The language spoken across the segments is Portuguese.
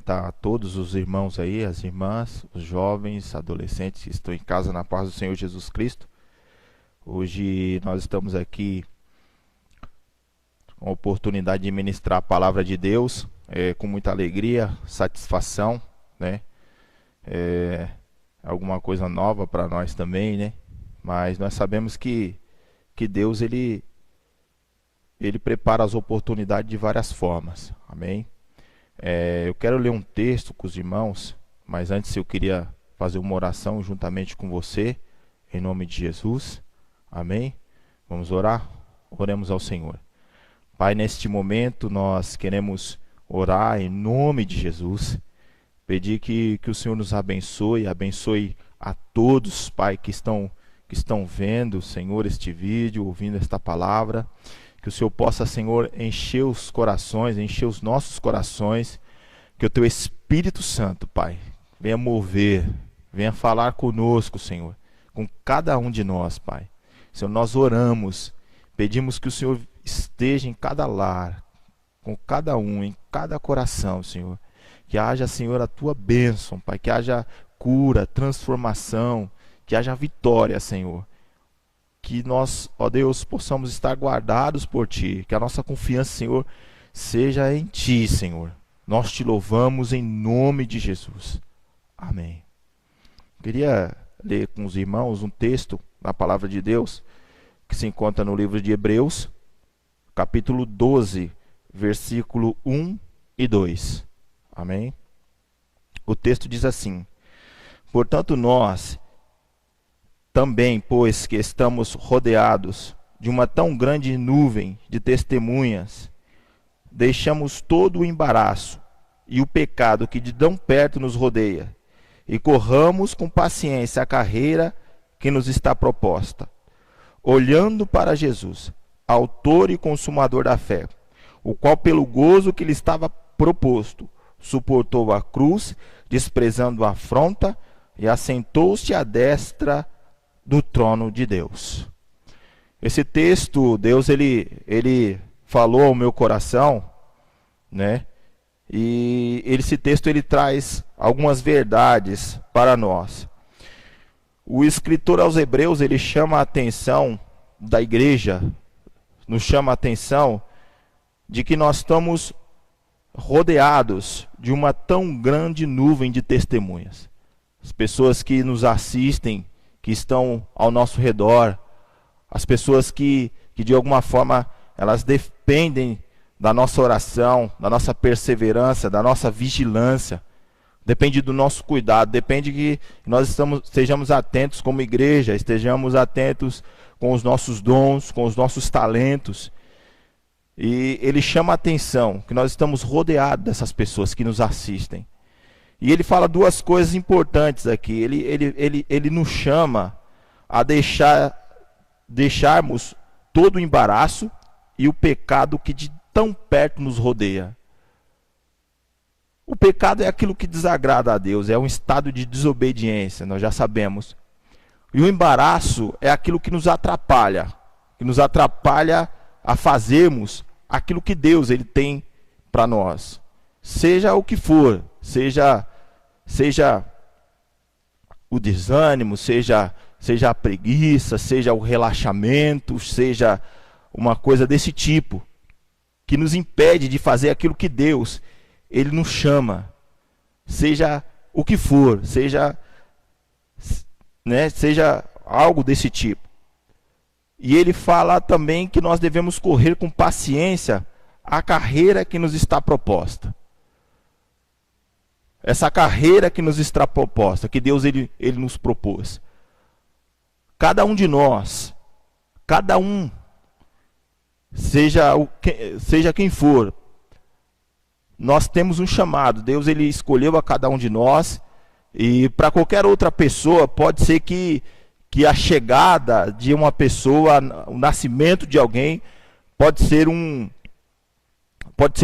cumprimentar a todos os irmãos aí, as irmãs, os jovens, adolescentes que estão em casa na paz do Senhor Jesus Cristo. Hoje nós estamos aqui com a oportunidade de ministrar a palavra de Deus, com muita alegria, satisfação, né? Alguma coisa nova para nós também, né? Mas nós sabemos que Deus ele prepara as oportunidades de várias formas, amém? Eu quero ler um texto com os irmãos, mas antes eu queria fazer uma oração juntamente com você, em nome de Jesus, amém? Vamos orar? Oremos ao Senhor. Pai, neste momento nós queremos orar em nome de Jesus, pedir que o Senhor nos abençoe a todos, Pai, que estão vendo, Senhor, este vídeo, ouvindo esta palavra. Que o Senhor possa, Senhor, encher os corações, encher os nossos corações, que o Teu Espírito Santo, Pai, venha mover, venha falar conosco, Senhor, com cada um de nós, Pai. Senhor, nós oramos, pedimos que o Senhor esteja em cada lar, com cada um, em cada coração, Senhor. Que haja, Senhor, a Tua bênção, Pai, que haja cura, transformação, que haja vitória, Senhor. Que nós, ó Deus, possamos estar guardados por Ti, que a nossa confiança, Senhor, seja em Ti, Senhor. Nós Te louvamos em nome de Jesus. Amém. Queria ler com os irmãos um texto da palavra de Deus, que se encontra no livro de Hebreus, capítulo 12, versículo 1 e 2. Amém? O texto diz assim: portanto nós também, pois que estamos rodeados de uma tão grande nuvem de testemunhas, deixamos todo o embaraço e o pecado que de tão perto nos rodeia, e corramos com paciência a carreira que nos está proposta, olhando para Jesus, autor e consumador da fé, o qual pelo gozo que lhe estava proposto, suportou a cruz, desprezando a afronta, e assentou-se à destra do trono de Deus. Esse texto, Deus ele falou ao meu coração, né? E esse texto ele traz algumas verdades para nós. O escritor aos Hebreus, ele chama a atenção da igreja, nos chama a atenção de que nós estamos rodeados de uma tão grande nuvem de testemunhas. As pessoas que nos assistem, que estão ao nosso redor, as pessoas que de alguma forma elas dependem da nossa oração, da nossa perseverança, da nossa vigilância, depende do nosso cuidado, depende que nós estejamos atentos como igreja, estejamos atentos com os nossos dons, com os nossos talentos. E ele chama a atenção que nós estamos rodeados dessas pessoas que nos assistem. E ele fala duas coisas importantes aqui. Ele nos chama a deixarmos todo o embaraço e o pecado que de tão perto nos rodeia. O pecado é aquilo que desagrada a Deus, é um estado de desobediência, nós já sabemos. E o embaraço é aquilo que nos atrapalha a fazermos aquilo que Deus ele tem para nós. Seja o que for, seja o desânimo, seja a preguiça, seja o relaxamento, seja uma coisa desse tipo, que nos impede de fazer aquilo que Deus ele nos chama. Seja o que for, seja algo desse tipo. E ele fala também que nós devemos correr com paciência a carreira que nos está proposta. Essa carreira que nos está proposta, que Deus ele nos propôs. Cada um de nós, seja quem for, nós temos um chamado. Deus ele escolheu a cada um de nós, e para qualquer outra pessoa pode ser que a chegada de uma pessoa, o nascimento de alguém, pode ser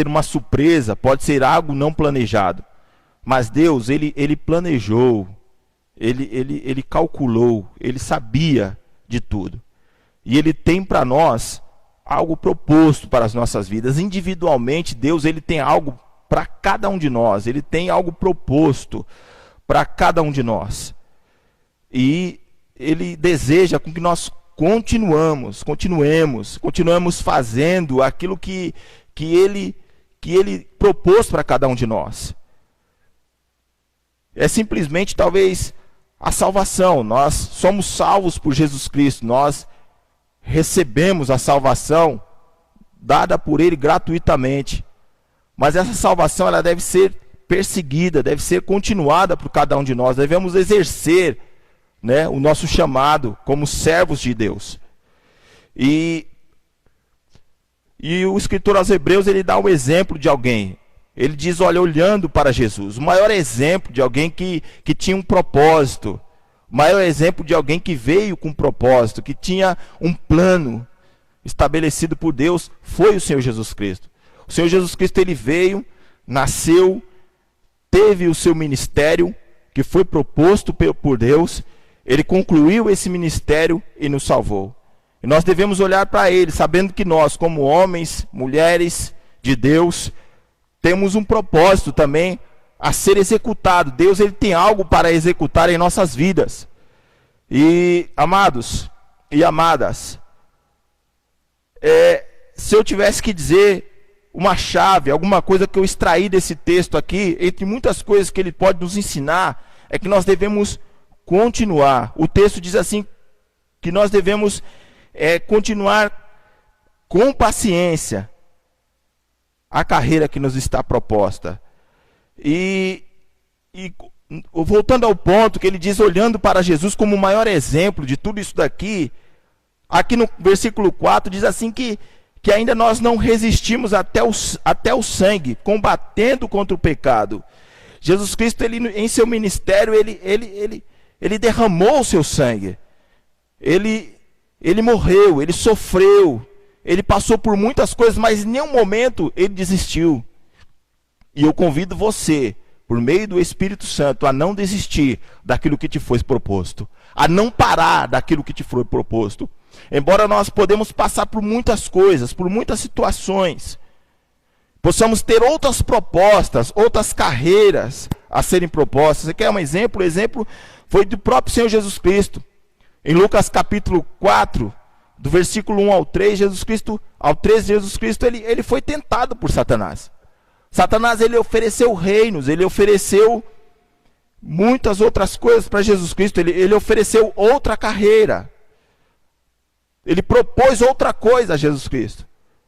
uma surpresa, pode ser algo não planejado. Mas Deus, ele planejou, ele calculou, ele sabia de tudo. E ele tem para nós algo proposto para as nossas vidas. Individualmente, Deus ele tem algo para cada um de nós. Ele tem algo proposto para cada um de nós. E Ele deseja com que nós continuemos fazendo aquilo que Ele propôs para cada um de nós. É simplesmente, talvez, a salvação. Nós somos salvos por Jesus Cristo. Nós recebemos a salvação dada por Ele gratuitamente. Mas essa salvação, ela deve ser perseguida, deve ser continuada por cada um de nós. Devemos exercer, né, o nosso chamado como servos de Deus. E o escritor aos Hebreus, ele dá um exemplo de alguém. Ele diz, olha, olhando para Jesus, o maior exemplo de alguém que tinha um propósito, o maior exemplo de alguém que veio com um propósito, que tinha um plano estabelecido por Deus, foi o Senhor Jesus Cristo. O Senhor Jesus Cristo, ele veio, nasceu, teve o seu ministério, que foi proposto por Deus, ele concluiu esse ministério e nos salvou. E nós devemos olhar para ele, sabendo que nós, como homens, mulheres de Deus, temos um propósito também a ser executado. Deus, ele tem algo para executar em nossas vidas. E, amados e amadas, se eu tivesse que dizer uma chave, alguma coisa que eu extraí desse texto aqui, entre muitas coisas que ele pode nos ensinar, é que nós devemos continuar. O texto diz assim, que nós devemos continuar com paciência a carreira que nos está proposta. E voltando ao ponto que ele diz, olhando para Jesus como o maior exemplo de tudo isso daqui, aqui no versículo 4 diz assim que ainda nós não resistimos até o sangue, combatendo contra o pecado. Jesus Cristo, ele, em seu ministério, ele derramou o seu sangue. Ele morreu, ele sofreu, ele passou por muitas coisas, mas em nenhum momento ele desistiu. E eu convido você, por meio do Espírito Santo, a não desistir daquilo que te foi proposto, a não parar daquilo que te foi proposto. Embora nós podemos passar por muitas coisas, por muitas situações, possamos ter outras propostas, outras carreiras a serem propostas. Você quer um exemplo? O exemplo foi do próprio Senhor Jesus Cristo. Em Lucas capítulo 4, do versículo 1 ao 3, Jesus Cristo ele foi tentado por Satanás. Satanás, ele ofereceu reinos, ele ofereceu muitas outras coisas para Jesus Cristo, ele ofereceu outra carreira. Ele propôs outra coisa a Jesus Cristo.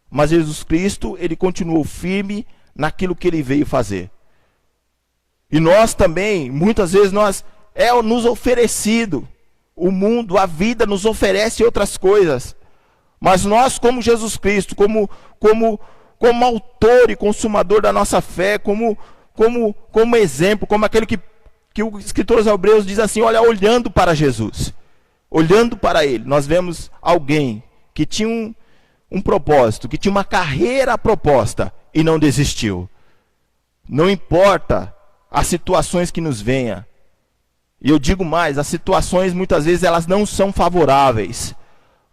Mas Jesus Cristo, ele continuou firme naquilo que ele veio fazer. E nós também, muitas vezes, nos oferecido. O mundo, a vida nos oferece outras coisas. Mas nós, como Jesus Cristo, como autor e consumador da nossa fé, como exemplo, como aquele que o escritor aos Hebreus diz assim, olha, olhando para Jesus, olhando para ele, nós vemos alguém que tinha um propósito, que tinha uma carreira proposta e não desistiu. Não importa as situações que nos venham. E eu digo mais, as situações muitas vezes elas não são favoráveis.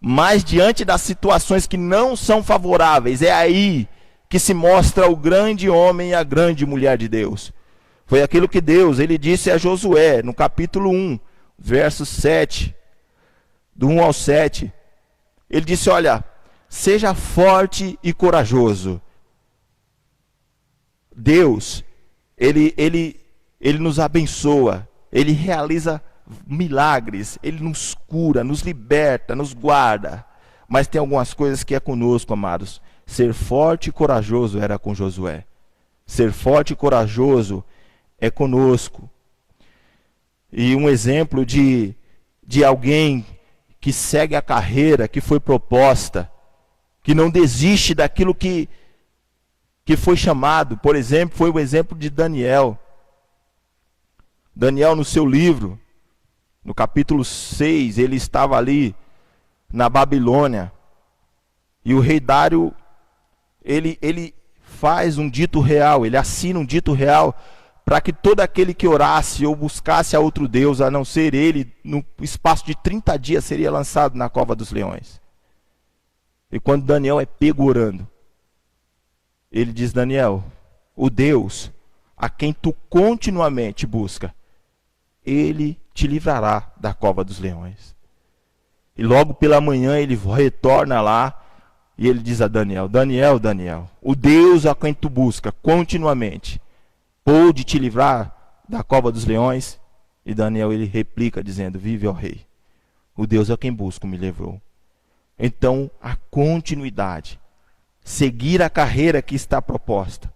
Mas diante das situações que não são favoráveis, é aí que se mostra o grande homem e a grande mulher de Deus. Foi aquilo que Deus, ele disse a Josué, no capítulo 1, verso 7, do 1 ao 7. Ele disse, olha, seja forte e corajoso. Deus, ele nos abençoa. Ele realiza milagres, ele nos cura, nos liberta, nos guarda. Mas tem algumas coisas que é conosco, amados. Ser forte e corajoso era com Josué. Ser forte e corajoso é conosco. E um exemplo de alguém que segue a carreira que foi proposta, que não desiste daquilo que foi chamado. Por exemplo, foi o exemplo de Daniel. Daniel, no seu livro, no capítulo 6, ele estava ali na Babilônia. E o rei Dário, ele faz um dito real, ele assina um dito real para que todo aquele que orasse ou buscasse a outro Deus, a não ser ele, no espaço de 30 dias seria lançado na cova dos leões. E quando Daniel é pego orando, ele diz, Daniel, o Deus a quem tu continuamente busca, Ele te livrará da cova dos leões. E logo pela manhã ele retorna lá e ele diz a Daniel: Daniel, o Deus a quem tu busca continuamente pôde te livrar da cova dos leões? E Daniel ele replica dizendo: vive, ó rei, o Deus a quem busco me livrou. Então a continuidade, seguir a carreira que está proposta,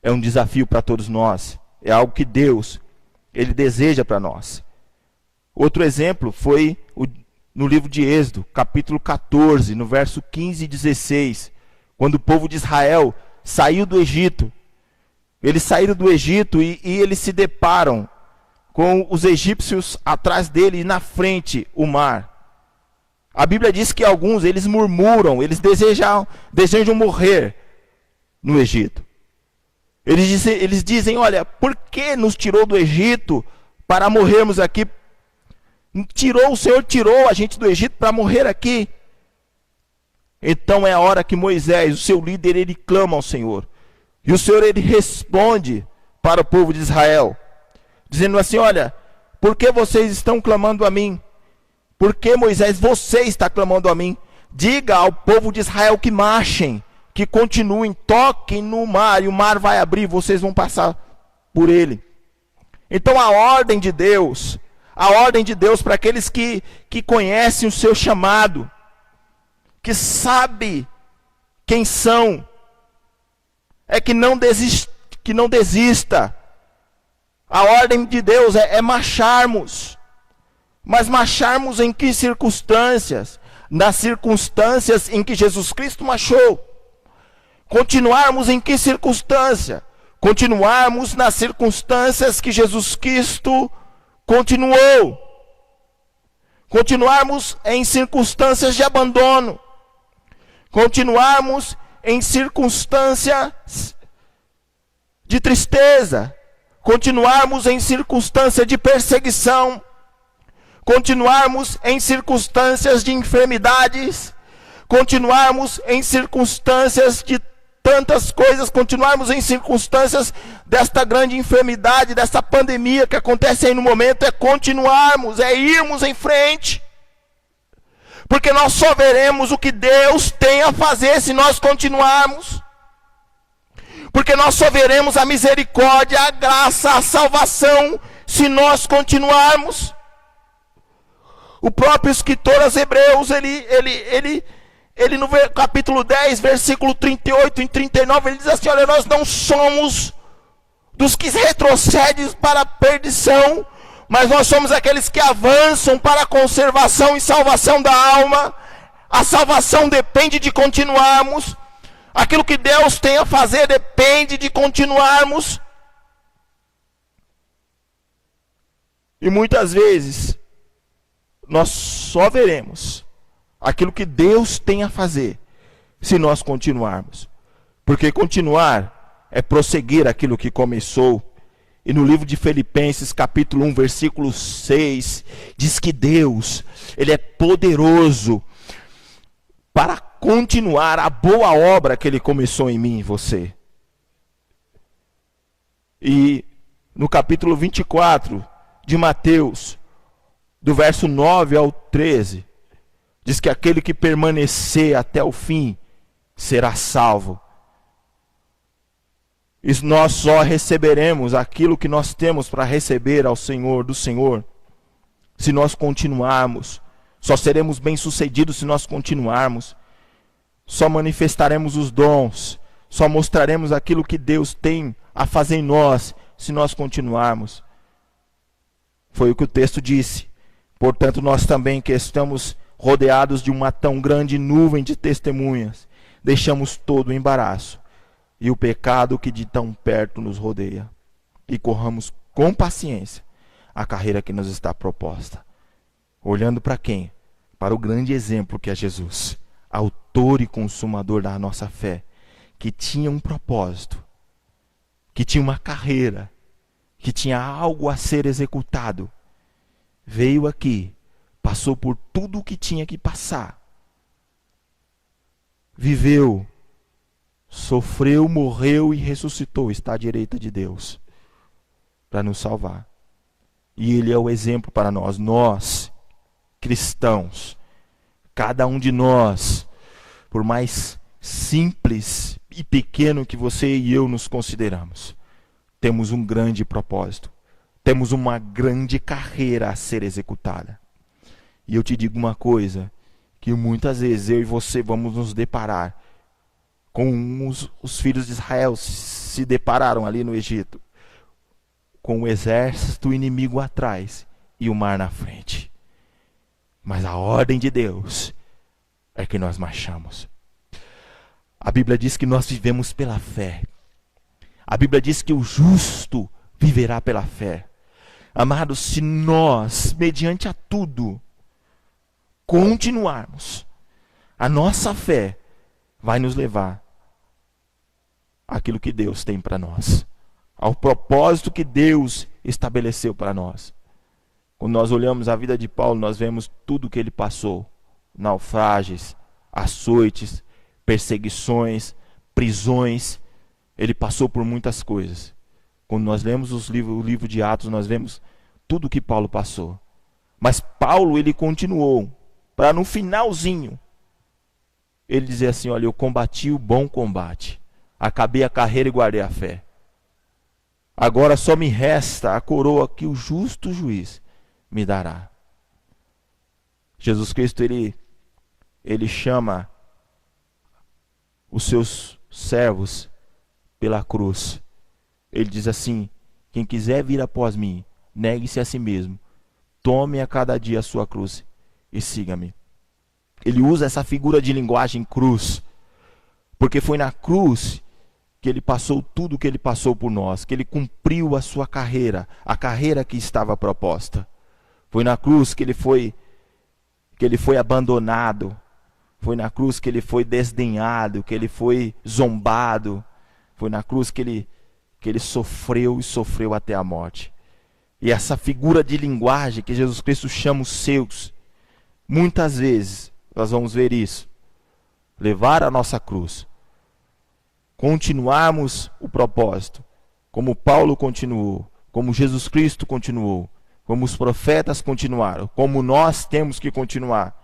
é um desafio para todos nós, é algo que Deus ele deseja para nós. Outro exemplo foi no livro de Êxodo, capítulo 14, no verso 15 e 16, quando o povo de Israel saiu do Egito. Eles saíram do Egito e eles se deparam com os egípcios atrás dele e na frente o mar. A Bíblia diz que alguns, eles murmuram, eles desejam morrer no Egito. Eles dizem, olha, por que nos tirou do Egito para morrermos aqui? O Senhor tirou a gente do Egito para morrer aqui. Então é a hora que Moisés, o seu líder, ele clama ao Senhor. E o Senhor, ele responde para o povo de Israel, dizendo assim: olha, por que vocês estão clamando a mim? Por que, Moisés, você está clamando a mim? Diga ao povo de Israel que marchem, que continuem, toquem no mar, e o mar vai abrir, vocês vão passar por ele. Então a ordem de Deus para aqueles que conhecem o seu chamado, que sabe quem são, é que não desista. A ordem de Deus é marcharmos. Mas marcharmos em que circunstâncias? Nas circunstâncias em que Jesus Cristo marchou. Continuarmos em que circunstância? Continuarmos nas circunstâncias que Jesus Cristo continuou. Continuarmos em circunstâncias de abandono. Continuarmos em circunstâncias de tristeza. Continuarmos em circunstância de perseguição. Continuarmos em circunstâncias de enfermidades. Continuarmos em circunstâncias de tantas coisas, continuarmos em circunstâncias desta grande enfermidade, desta pandemia que acontece aí no momento, é continuarmos, é irmos em frente. Porque nós só veremos o que Deus tem a fazer se nós continuarmos. Porque nós só veremos a misericórdia, a graça, a salvação, se nós continuarmos. O próprio escritor aos Hebreus, ele no capítulo 10, versículo 38 e 39, ele diz assim: olha, nós não somos dos que retrocedem para a perdição, mas nós somos aqueles que avançam para a conservação e salvação da alma. A salvação depende de continuarmos. Aquilo que Deus tem a fazer depende de continuarmos. E muitas vezes nós só veremos aquilo que Deus tem a fazer se nós continuarmos. Porque continuar é prosseguir aquilo que começou. E no livro de Filipenses, capítulo 1, versículo 6, diz que Deus, Ele é poderoso para continuar a boa obra que Ele começou em mim e em você. E no capítulo 24 de Mateus, do verso 9 ao 13, diz que aquele que permanecer até o fim será salvo. E nós só receberemos aquilo que nós temos para receber ao Senhor, do Senhor, se nós continuarmos. Só seremos bem-sucedidos se nós continuarmos. Só manifestaremos os dons, só mostraremos aquilo que Deus tem a fazer em nós, se nós continuarmos. Foi o que o texto disse. Portanto, nós também, que estamos rodeados de uma tão grande nuvem de testemunhas, deixamos todo o embaraço e o pecado que de tão perto nos rodeia, e corramos com paciência a carreira que nos está proposta. Olhando para quem? Para o grande exemplo que é Jesus, autor e consumador da nossa fé, que tinha um propósito, que tinha uma carreira, que tinha algo a ser executado. Veio aqui, passou por tudo o que tinha que passar, viveu, sofreu, morreu e ressuscitou, está à direita de Deus para nos salvar. E Ele é o exemplo para nós, cristãos, cada um de nós, por mais simples e pequeno que você e eu nos consideramos, temos um grande propósito, temos uma grande carreira a ser executada. E eu te digo uma coisa, que muitas vezes eu e você vamos nos deparar com os filhos de Israel se depararam ali no Egito, com o exército inimigo atrás e o mar na frente. Mas a ordem de Deus é que nós marchamos. A Bíblia diz que nós vivemos pela fé. A Bíblia diz que o justo viverá pela fé. Amados, se nós, mediante a tudo, continuarmos, a nossa fé vai nos levar àquilo que Deus tem para nós, ao propósito que Deus estabeleceu para nós. Quando nós olhamos a vida de Paulo, nós vemos tudo que ele passou: naufrágios, açoites, perseguições, prisões. Ele passou por muitas coisas. Quando nós lemos o livro de Atos, nós vemos tudo que Paulo passou. Mas Paulo, ele continuou, para no finalzinho, ele dizer assim: olha, eu combati o bom combate, acabei a carreira e guardei a fé. Agora só me resta a coroa que o justo juiz me dará. Jesus Cristo, ele chama os seus servos pela cruz. Ele diz assim: quem quiser vir após mim, negue-se a si mesmo, tome a cada dia a sua cruz e siga-me. Ele usa essa figura de linguagem cruz, porque foi na cruz que ele passou tudo o que ele passou por nós, que ele cumpriu a sua carreira, a carreira que estava proposta. Foi na cruz que ele foi abandonado, foi na cruz que ele foi desdenhado, que ele foi zombado, foi na cruz que ele sofreu e sofreu até a morte. E essa figura de linguagem que Jesus Cristo chama os seus, muitas vezes nós vamos ver isso, levar a nossa cruz, continuarmos o propósito, como Paulo continuou, como Jesus Cristo continuou, como os profetas continuaram, como nós temos que continuar.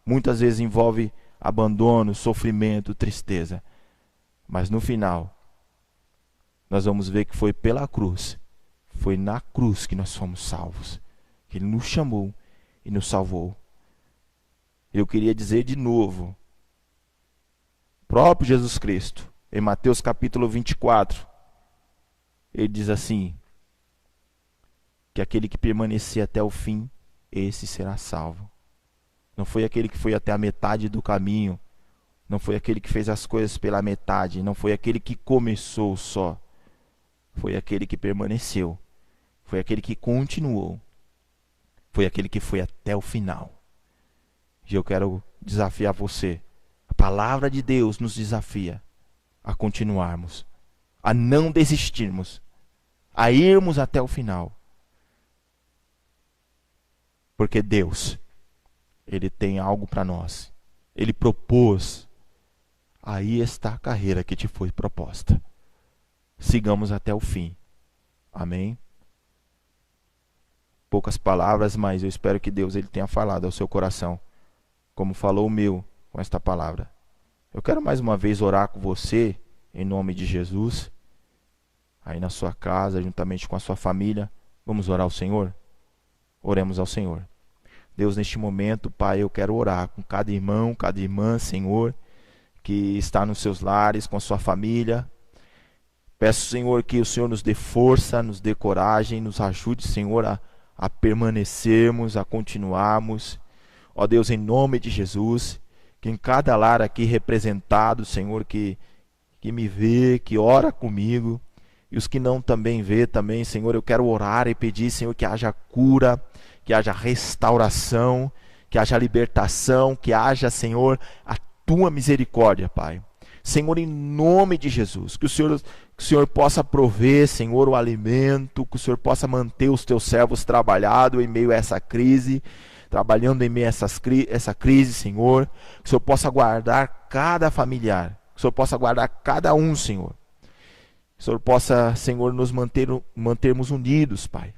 Muitas vezes envolve abandono, sofrimento, tristeza. Mas no final, nós vamos ver que foi pela cruz, foi na cruz que nós fomos salvos. Ele nos chamou e nos salvou. Eu queria dizer de novo, o próprio Jesus Cristo, em Mateus capítulo 24, ele diz assim, que aquele que permanecer até o fim, esse será salvo. Não foi aquele que foi até a metade do caminho, não foi aquele que fez as coisas pela metade, não foi aquele que começou só, foi aquele que permaneceu, foi aquele que continuou, foi aquele que foi até o final. E eu quero desafiar você, a palavra de Deus nos desafia a continuarmos, a não desistirmos, a irmos até o final. Porque Deus, Ele tem algo para nós. Ele propôs. Aí está a carreira que te foi proposta. Sigamos até o fim. Amém? Poucas palavras, mas eu espero que Deus ele tenha falado ao seu coração, como falou o meu com esta palavra. Eu quero mais uma vez orar com você, em nome de Jesus, aí na sua casa, juntamente com a sua família. Vamos orar ao Senhor? Oremos ao Senhor. Deus, neste momento, Pai, eu quero orar com cada irmão, cada irmã, Senhor, que está nos seus lares, com a sua família. Peço, Senhor, que o Senhor nos dê força, nos dê coragem, nos ajude, Senhor, a permanecermos, a continuarmos. Ó Deus, em nome de Jesus, que em cada lar aqui representado, Senhor, que me vê, que ora comigo, e os que não também vê também, Senhor, eu quero orar e pedir, Senhor, que haja cura, que haja restauração, que haja libertação, que haja, Senhor, a Tua misericórdia, Pai. Senhor, em nome de Jesus, que o Senhor possa prover, Senhor, o alimento, que o Senhor possa manter os Teus servos trabalhando em meio a essa crise, trabalhando em meio a essa crise, Senhor, que o Senhor possa guardar cada familiar, Que o Senhor possa guardar cada um, Senhor. Que o Senhor possa, Senhor, nos mantermos unidos, Pai.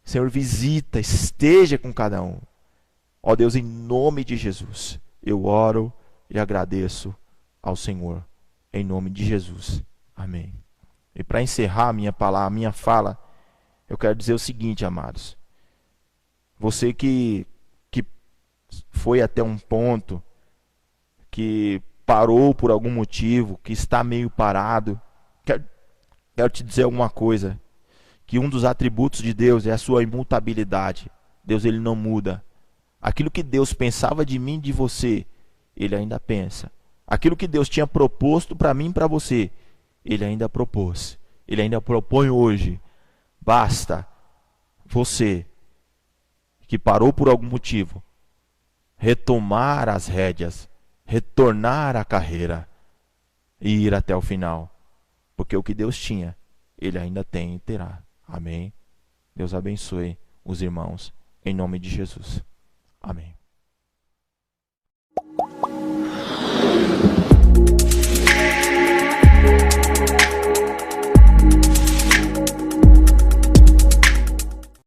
Senhor, visita, esteja com cada um. Ó Deus, em nome de Jesus, eu oro e agradeço ao Senhor. Em nome de Jesus. Amém. E para encerrar a minha fala, eu quero dizer o seguinte, amados. Você que foi até um ponto, que parou por algum motivo, que está meio parado, quero te dizer alguma coisa. Que um dos atributos de Deus é a sua imutabilidade. Deus, ele não muda. Aquilo que Deus pensava de mim e de você, ele ainda pensa. Aquilo que Deus tinha proposto para mim e para você, ele ainda propôs. Ele ainda propõe hoje. Basta você, que parou por algum motivo, retomar as rédeas, retornar à carreira e ir até o final. Porque o que Deus tinha, ele ainda tem e terá. Amém? Deus abençoe os irmãos, em nome de Jesus. Amém.